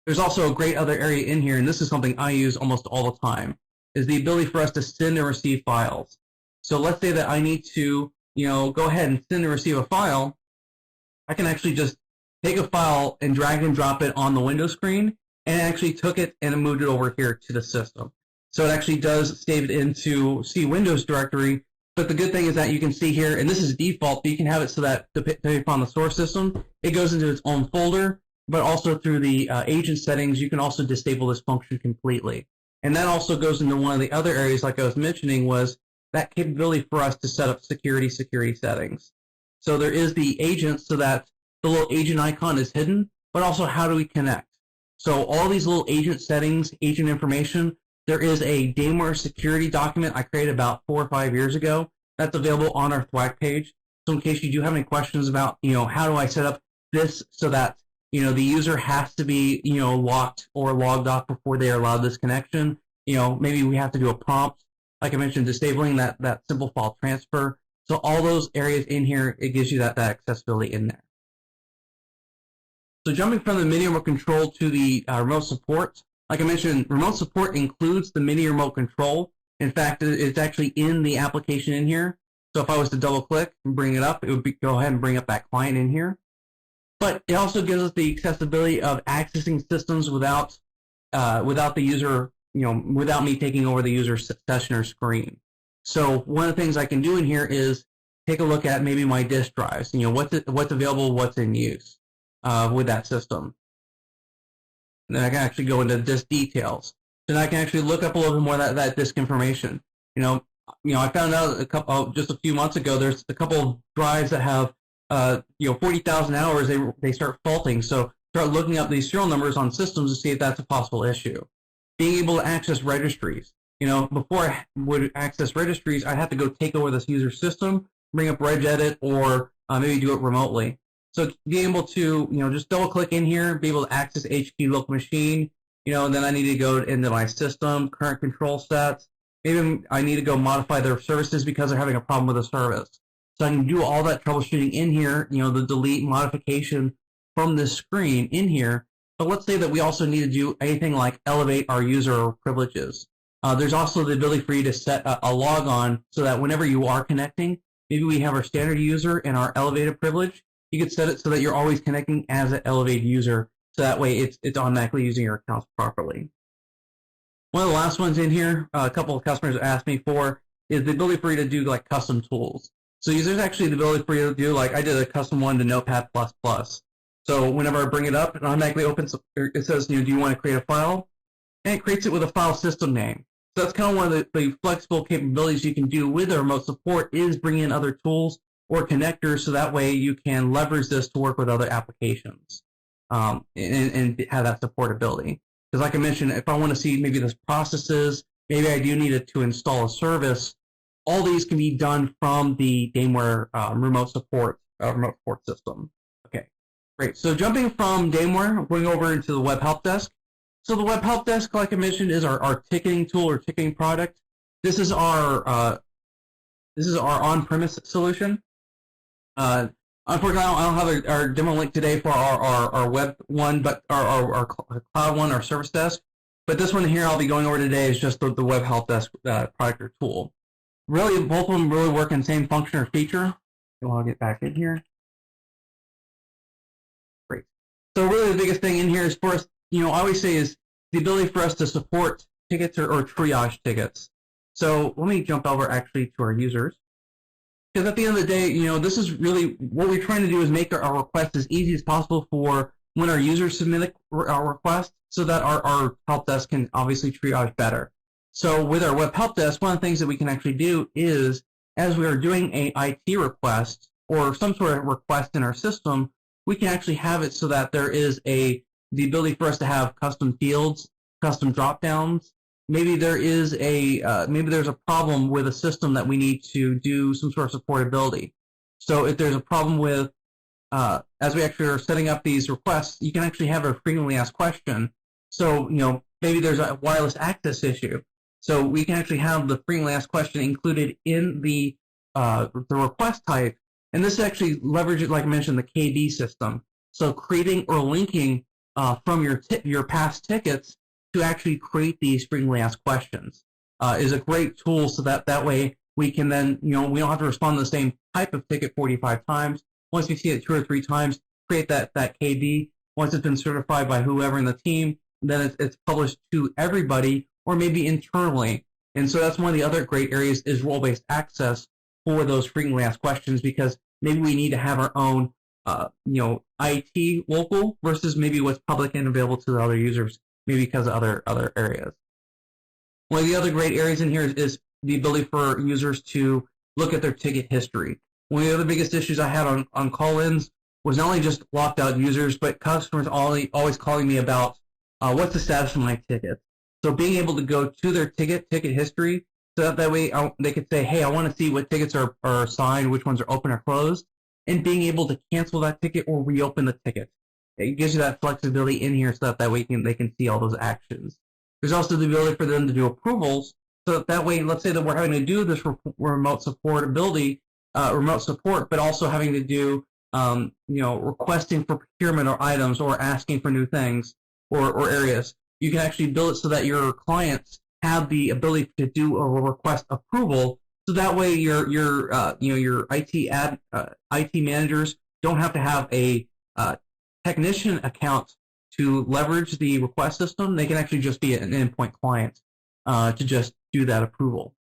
There's also a great other area in here, and this is something I use almost all the time, is the ability for us to send and receive files. So let's say that I need to, go ahead and send and receive a file. I can actually just take a file and drag and drop it on the window screen, and actually took it and moved it over here to the system. So it actually does save it into Windows directory. But the good thing is that you can see here, and this is default, but you can have it so that depending upon the source system, it goes into its own folder. But also through the agent settings, you can also disable this function completely. And that also goes into one of the other areas, like I was mentioning, was that capability for us to set up security settings. So there is the agent, so that the little agent icon is hidden, but also how do we connect? So all these little agent settings, agent information, there is a Dameware security document I created about 4 or 5 years ago that's available on our Thwack page. So in case you do have any questions about, how do I set up this so that, the user has to be, locked or logged off before they are allowed this connection. Maybe we have to do a prompt, like I mentioned, disabling that simple file transfer. So all those areas in here, it gives you that accessibility in there. So jumping from the mini remote control to the remote support, like I mentioned, remote support includes the mini remote control. In fact, it's actually in the application in here. So if I was to double click and bring it up, it would go ahead and bring up that client in here. But it also gives us the accessibility of accessing systems without the user, without me taking over the user's session or screen. So one of the things I can do in here is take a look at maybe my disk drives, what's available, what's in use with that system. And then I can actually go into disk details. Then I can actually look up a little bit more of that disk information. I found out just a few months ago, there's a couple of drives that have 40,000 hours, they start faulting. So start looking up these serial numbers on systems to see if that's a possible issue. Being able to access registries. Before I would access registries, I'd have to go take over this user system, bring up regedit, or maybe do it remotely. So being able to, just double click in here, be able to access HQ local machine, and then I need to go into my system, current control sets. Maybe I need to go modify their services because they're having a problem with a service. So I can do all that troubleshooting in here, the delete modification from this screen in here. But let's say that we also need to do anything like elevate our user privileges. There's also the ability for you to set a log on so that whenever you are connecting, maybe we have our standard user and our elevated privilege. You could set it so that you're always connecting as an elevated user, so that way it's automatically using your accounts properly. One of the last ones in here, a couple of customers asked me for, is the ability for you to do like custom tools. So there's actually the ability for you to do, like I did a custom one to Notepad++. So whenever I bring it up, it automatically opens, it says, do you want to create a file? And it creates it with a file system name. So that's kind of one of the flexible capabilities you can do with the remote support, is bring in other tools or connectors, so that way you can leverage this to work with other applications and have that supportability. Because like I mentioned, if I want to see maybe this processes, maybe I do need it to install a service, all these can be done from the Dameware remote support system. Okay, great. So jumping from Dameware, going over into the Web Help Desk. So the Web Help Desk, like I mentioned, is our ticketing tool or ticketing product. This is our on-premise solution. Unfortunately, I don't have our demo link today for our web one, but our cloud one, our service desk. But this one here I'll be going over today is just the Web Help Desk product or tool. Really, both of them really work in the same function or feature. So I'll get back in here. Great. So really the biggest thing in here is for us, I always say, is the ability for us to support tickets or triage tickets. So let me jump over actually to our users. Because at the end of the day, this is really what we're trying to do, is make our request as easy as possible for when our users submit our request, so that our help desk can obviously triage better. So with our Web Help Desk, one of the things that we can actually do is, as we are doing a IT request or some sort of request in our system, we can actually have it so that there is the ability for us to have custom fields, custom drop-downs. Maybe there is maybe there's a problem with a system that we need to do some sort of supportability. So if there's a problem with as we actually are setting up these requests, you can actually have a frequently asked question. So, maybe there's a wireless access issue. So we can actually have the frequently asked question included in the request type. And this actually leverages, like I mentioned, the KB system. So creating or linking from your past tickets to actually create these frequently asked questions is a great tool, so that way we can then, we don't have to respond to the same type of ticket 45 times. Once we see it 2 or 3 times, create that KB. Once it's been certified by whoever in the team, then it's published to everybody or maybe internally. And so that's one of the other great areas is role-based access for those frequently asked questions, because maybe we need to have our own, IT local versus maybe what's public and available to the other users, maybe because of other areas. One of the other great areas in here is the ability for users to look at their ticket history. One of the other biggest issues I had on call-ins was not only just locked out users, but customers always calling me about what's the status of my ticket. So being able to go to their ticket history, so that way they could say, hey, I want to see what tickets are assigned, which ones are open or closed, and being able to cancel that ticket or reopen the ticket. It gives you that flexibility in here, so that way they can see all those actions. There's also the ability for them to do approvals, so that way, let's say that we're having to do this remote support, but also having to do, requesting for procurement or items or asking for new things or areas. You can actually build it so that your clients have the ability to do a request approval, so that way your IT managers don't have to have a technician account to leverage the request system. They can actually just be an endpoint client to just do that approval.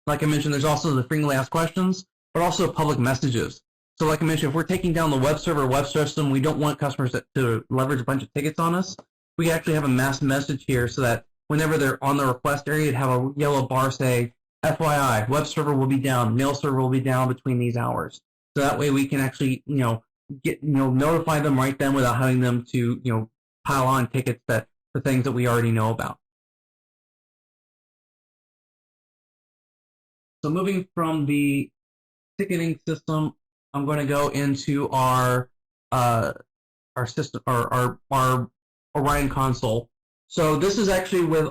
Like I mentioned, there's also the frequently asked questions, but also public messages. So like I mentioned, if we're taking down the web server web system, we don't want customers to leverage a bunch of tickets on us. We actually have a mass message here, so that whenever they're on the request area, it'd have a yellow bar say, FYI, web server will be down, mail server will be down between these hours. So that way we can actually, notify them right then without having them to, pile on tickets for things that we already know about. So moving from the ticketing system, I'm going to go into our system, our Orion Console. So this is actually with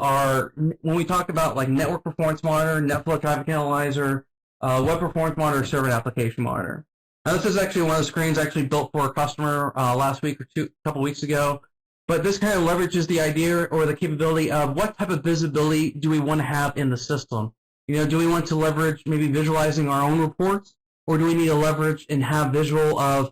when we talk about like Network Performance Monitor, NetFlow Traffic Analyzer, Web Performance Monitor, Server and Application Monitor. Now this is actually one of the screens actually built for a customer last week or a couple weeks ago. But this kind of leverages the idea or the capability of what type of visibility do we want to have in the system. Do we want to leverage maybe visualizing our own reports, or do we need to leverage and have visual of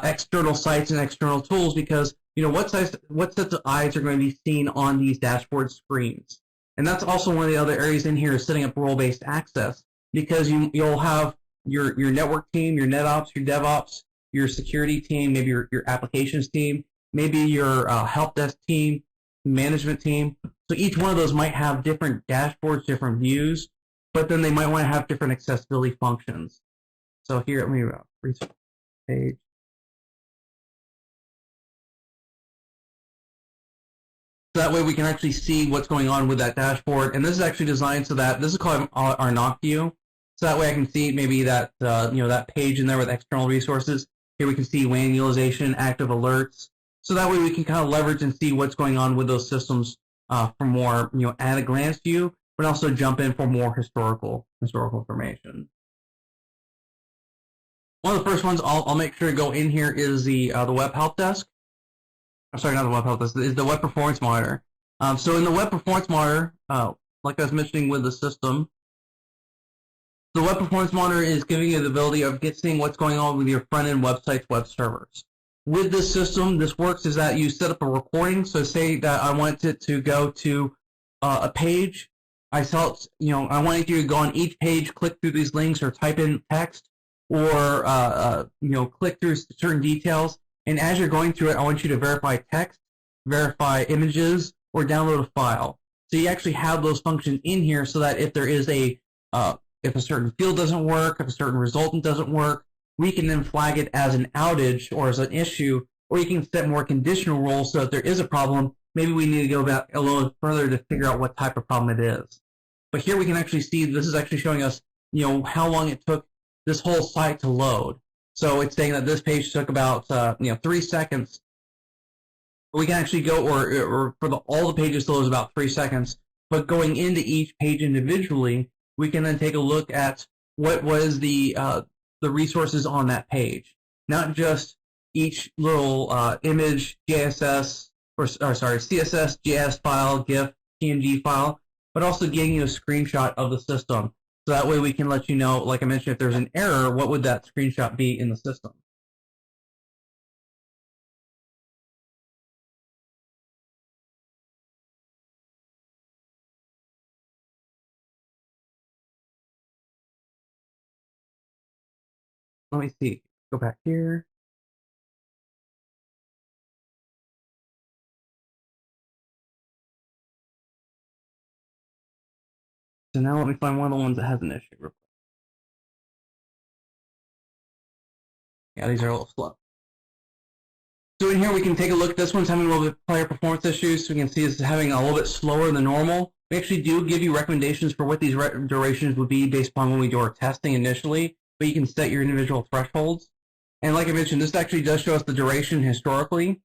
external sites and external tools? Because what sets of eyes are going to be seen on these dashboard screens? And that's also one of the other areas in here is setting up role-based access, because you'll have your network team, your NetOps, your DevOps, your security team, maybe your applications team, maybe your help desk team, management team. So each one of those might have different dashboards, different views, but then they might want to have different accessibility functions. So here, let me reset the page. So that way we can actually see what's going on with that dashboard. And this is actually designed so that this is called our knock view. So that way I can see maybe that that page in there with external resources. Here we can see WAN utilization, active alerts. So that way we can kind of leverage and see what's going on with those systems for more at a glance view, but also jump in for more historical information. One of the first ones I'll make sure to go in here is the web help desk. I'm sorry, not the web help desk. Is the web performance monitor. So in the web performance monitor, like I was mentioning with the system, the web performance monitor is giving you the ability of seeing what's going on with your front end websites, web servers. With this system, this works is that you set up a recording. So say that I want it to go to a page. I wanted you to go on each page, click through these links, or type in text, or click through certain details. And as you're going through it, I want you to verify text, verify images, or download a file. So you actually have those functions in here, so that if there is if a certain field doesn't work, if a certain resultant doesn't work, we can then flag it as an outage or as an issue, or you can set more conditional rules so if there is a problem, maybe we need to go back a little further to figure out what type of problem it is. But here we can actually see, this is actually showing us, how long it took this whole site to load. So it's saying that this page took about 3 seconds. We can actually go, or for all the pages, so it was about 3 seconds. But going into each page individually, we can then take a look at what was the resources on that page, not just each little image, JSS, CSS, JS file, GIF, PNG file, but also getting you a screenshot of the system. So that way we can let you know, like I mentioned, if there's an error, what would that screenshot be in the system? Let me see. Go back here. So now let me find one of the ones that has an issue real quick. Yeah, these are a little slow. So in here we can take a look at this one's having a little bit of player performance issues. So we can see it's having a little bit slower than normal. We actually do give you recommendations for what these durations would be based upon when we do our testing initially, but you can set your individual thresholds. And like I mentioned, this actually does show us the duration historically.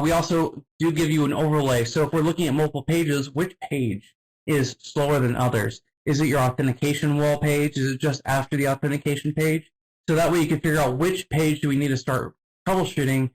We also do give you an overlay. So if we're looking at multiple pages, which page is slower than others? Is it your authentication wall page? Is it just after the authentication page? So that way you can figure out which page do we need to start troubleshooting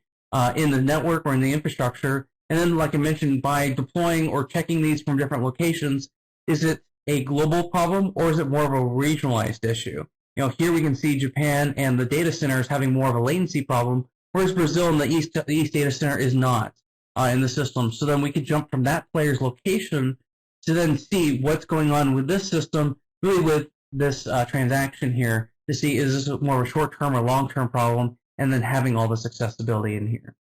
in the network or in the infrastructure. And then, like I mentioned, by deploying or checking these from different locations, is it a global problem or is it more of a regionalized issue? Here we can see Japan and the data center is having more of a latency problem, whereas Brazil and the East data center is not in the system. So then we could jump from that player's location to then see what's going on with this system, really with this transaction here, to see is this more of a short-term or long-term problem, and then having all this accessibility in here.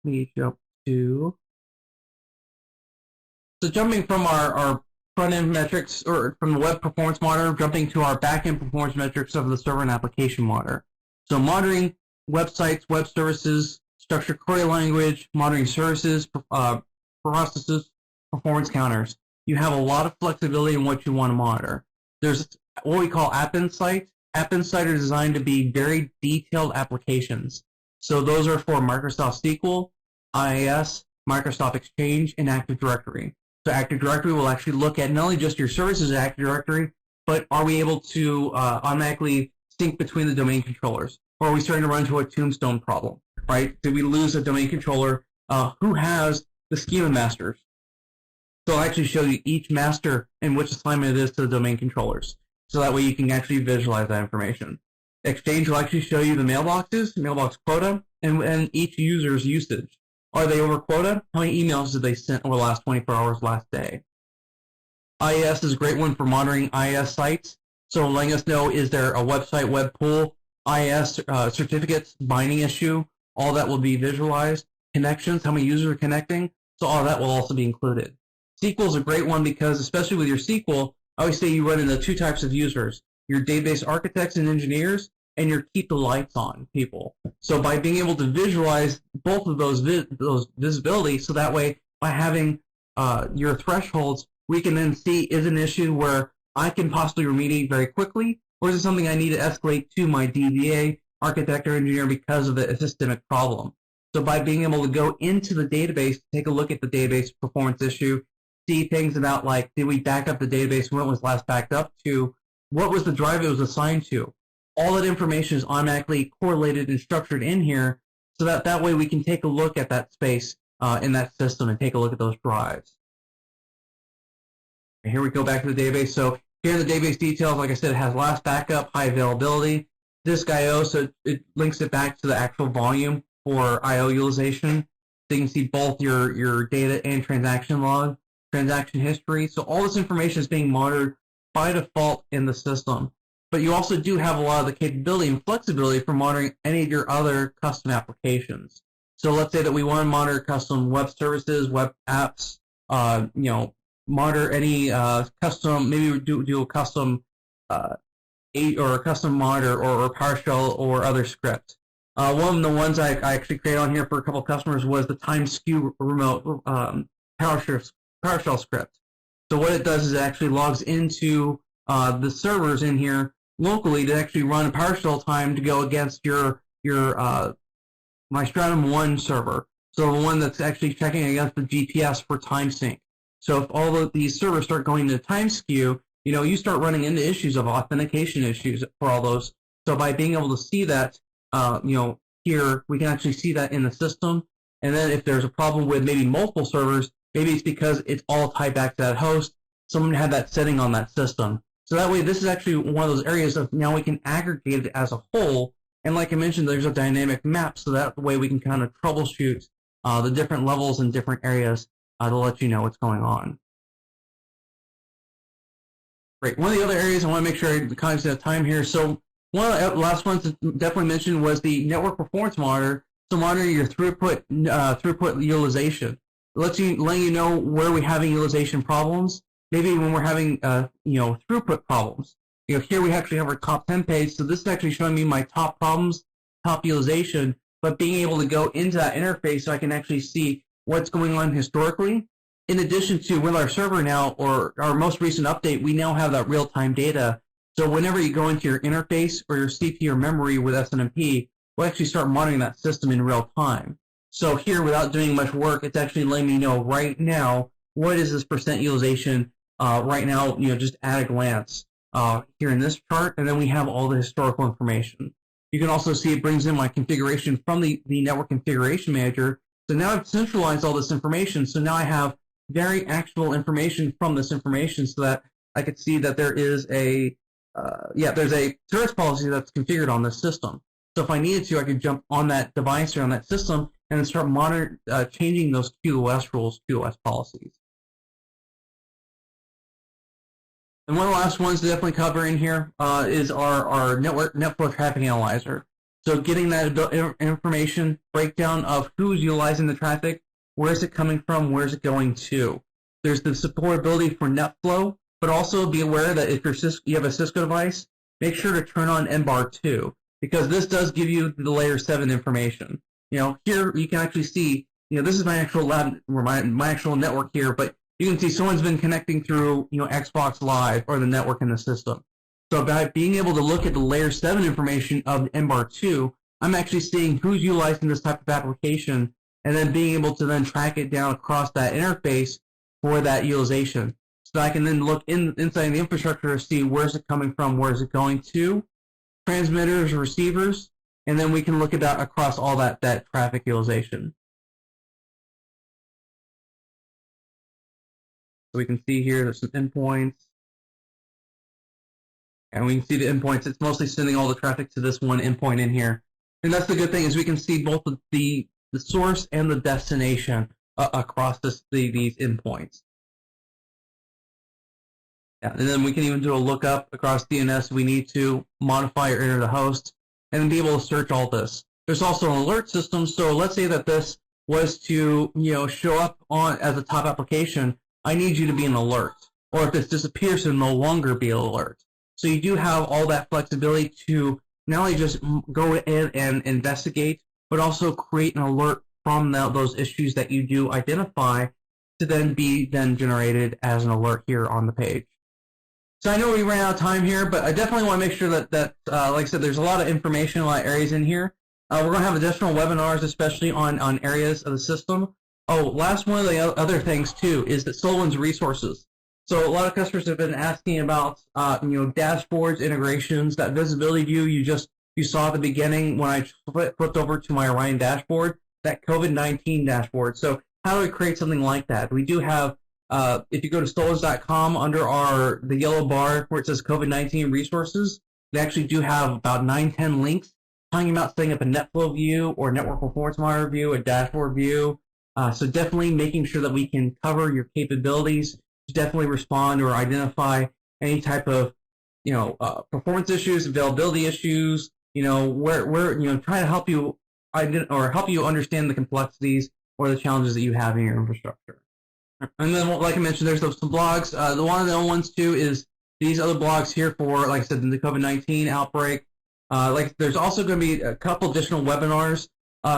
Let me jump to... So jumping from our front-end metrics, or from the web performance monitor, jumping to our back-end performance metrics of the server and application monitor. So monitoring websites, web services, structured query language, monitoring services, processes, performance counters. You have a lot of flexibility in what you want to monitor. There's what we call App Insight. App Insight are designed to be very detailed applications. So those are for Microsoft SQL, IIS, Microsoft Exchange, and Active Directory. So Active Directory will actually look at not only just your services in Active Directory, but are we able to automatically sync between the domain controllers? Or are we starting to run into a tombstone problem, right? Did we lose a domain controller? Who has the schema masters? So I'll actually show you each master and which assignment it is to the domain controllers. So that way you can actually visualize that information. Exchange will actually show you the mailboxes, mailbox quota, and each user's usage. Are they over quota? How many emails did they send over the last 24 hours last day? IIS is a great one for monitoring IIS sites. So letting us know, is there a website web pool, IIS certificates, binding issue, all that will be visualized. Connections, how many users are connecting, so all that will also be included. SQL is a great one because, especially with your SQL, I always say you run into two types of users, your database architects and engineers, and your keep the lights on people. So by being able to visualize both of those visibility, so that way by having your thresholds, we can then see is an issue where I can possibly remediate very quickly, or is it something I need to escalate to my DBA, architect, or engineer because of a systemic problem? So by being able to go into the database, take a look at the database performance issue, see things about like, did we back up the database when it was last backed up to, what was the drive it was assigned to? All that information is automatically correlated and structured in here, so that way we can take a look at that space in that system and take a look at those drives. And here we go back to the database. So here in the database details, like I said, it has last backup, high availability, disk I/O, so it links it back to the actual volume for I/O utilization. So you can see both your data and transaction log, transaction history. So all this information is being monitored by default in the system. But you also do have a lot of the capability and flexibility for monitoring any of your other custom applications. So let's say that we want to monitor custom web services, web apps, monitor any custom, maybe we do a custom or a custom monitor or PowerShell or other script. One of the ones I actually created on here for a couple of customers was the time skew remote PowerShell script. So what it does is it actually logs into the servers in here locally to actually run a PowerShell time to go against your my Stratum 1 server. So the one that's actually checking against the GPS for time sync. So if all of these servers start going to time skew, you start running into issues of authentication issues for all those. So by being able to see that, here, we can actually see that in the system. And then if there's a problem with maybe multiple servers, maybe it's because it's all tied back to that host. Someone had that setting on that system. So that way, this is actually one of those areas of now we can aggregate it as a whole. And like I mentioned, there's a dynamic map, so that way we can kind of troubleshoot the different levels in different areas to let you know what's going on. Great. One of the other areas I want to make sure I kind of time here. So one of the last ones to definitely mention was the network performance monitor. So monitoring your throughput utilization. Letting you know where we're having utilization problems. Maybe when we're having throughput problems. Here we actually have our top 10 page. So this is actually showing me my top problems, top utilization, but being able to go into that interface so I can actually see what's going on historically. In addition to with our server now, or our most recent update, we now have that real-time data. So whenever you go into your interface or your CPU or memory with SNMP, we'll actually start monitoring that system in real time. So here, without doing much work, it's actually letting me know right now what is this percent utilization right now, just at a glance here in this chart, and then we have all the historical information. You can also see it brings in my configuration from the network configuration manager. So now I've centralized all this information. So now I have very actual information from this information, so that I could see that there is there's a service policy that's configured on this system. So if I needed to, I could jump on that device or on that system and then start changing those QoS rules, QoS policies. And one of the last ones to definitely cover in here is our netflow traffic analyzer. So getting that information, breakdown of who's utilizing the traffic, where is it coming from, where is it going to. There's the supportability for NetFlow, but also be aware that if you have a Cisco device, make sure to turn on NBAR 2, because this does give you the layer 7 information. Here you can actually see, this is my actual lab, or my actual network here, but you can see someone's been connecting through, Xbox Live or the network in the system. So by being able to look at the layer 7 information of NBAR 2, I'm actually seeing who's utilizing this type of application, and then being able to then track it down across that interface for that utilization. So I can then look inside the infrastructure to see where's it coming from, where's it going to, transmitters, receivers, and then we can look at that across all that traffic utilization. So we can see here there's some endpoints. And we can see the endpoints. It's mostly sending all the traffic to this one endpoint in here. And that's the good thing, is we can see both the source and the destination across these endpoints. Yeah, and then we can even do a lookup across DNS if we need to, modify or enter the host, and then be able to search all this. There's also an alert system, so let's say that this was to show up as a top application. I need you to be an alert. Or if this disappears, it'll no longer be an alert. So you do have all that flexibility to not only just go in and investigate, but also create an alert from those issues that you do identify to then be generated as an alert here on the page. So I know we ran out of time here, but I definitely want to make sure that like I said, there's a lot of information, a lot of areas in here. We're going to have additional webinars, especially on areas of the system. Oh, last one of the other things too is that SolarWinds Resources. So a lot of customers have been asking about dashboards, integrations, that visibility view you saw at the beginning when I flipped over to my Orion dashboard, that COVID-19 dashboard. So how do we create something like that? We do have, if you go to SolarWinds.com under the yellow bar where it says COVID-19 resources, they actually do have about 9-10 links talking about setting up a NetFlow view or network performance monitor view, a dashboard view. So definitely making sure that we can cover your capabilities to definitely respond or identify any type of performance issues, availability issues. Where try to help you understand the complexities or the challenges that you have in your infrastructure. And then, like I mentioned, there's some blogs. One of the ones too is these other blogs here for, like I said, the COVID-19 outbreak. There's also going to be a couple additional webinars.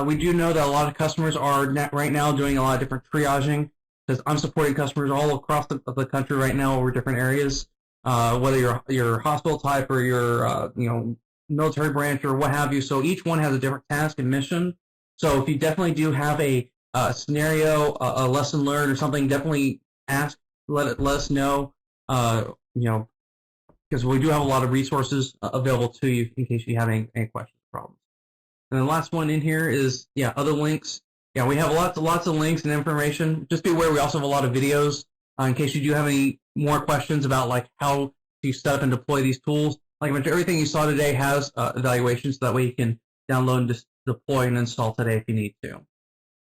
We do know that a lot of customers are right now doing a lot of different triaging because I'm supporting customers all across the country right now over different areas, whether you're hospital type or you're military branch or what have you. So each one has a different task and mission. So if you definitely do have a scenario, a lesson learned or something, definitely ask, let us know, because we do have a lot of resources available to you in case you have any questions or problems. And the last one in here is, other links. Yeah, we have lots of links and information. Just be aware we also have a lot of videos in case you do have any more questions about like how to set up and deploy these tools. Like I mentioned, everything you saw today has evaluations, so that way you can download and just deploy and install today if you need to.